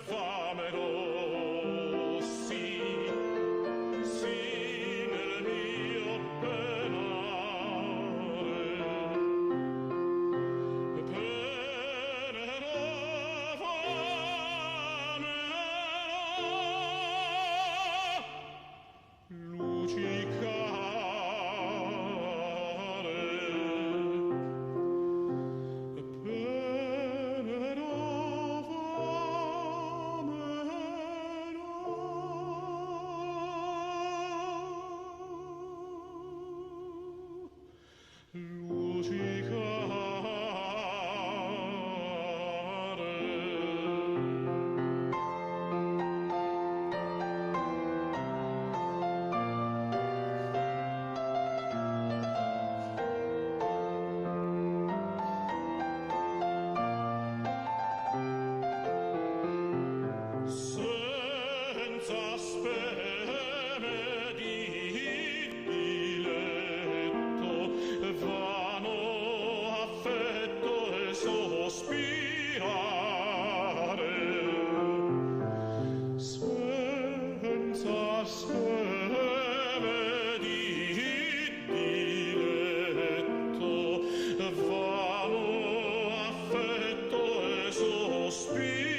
vamero, sì, sì, nel mio penare. Penerò, vamerò, lucicare. Penerò, vamerò, senza speme di diletto, vano affetto e sospirare, senza speme di diletto, vano affetto e sospirare.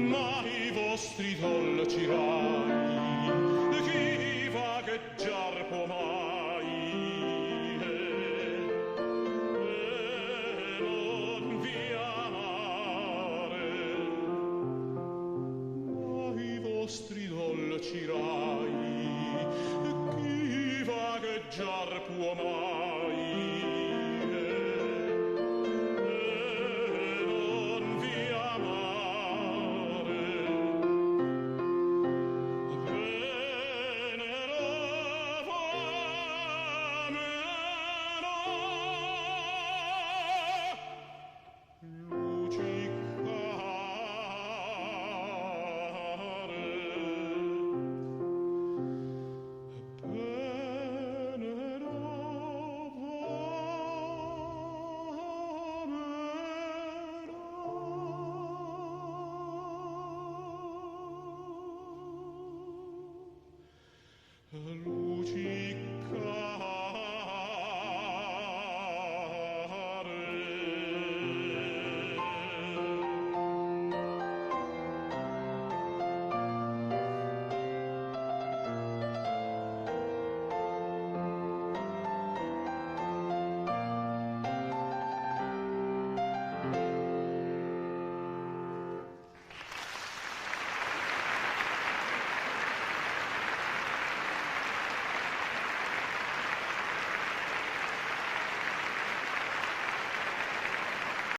Ma i vostri dolci rai, chi vagheggiar può mai, e non vi amare? Ma i vostri dolci rai, chi vagheggiar può mai, Hello.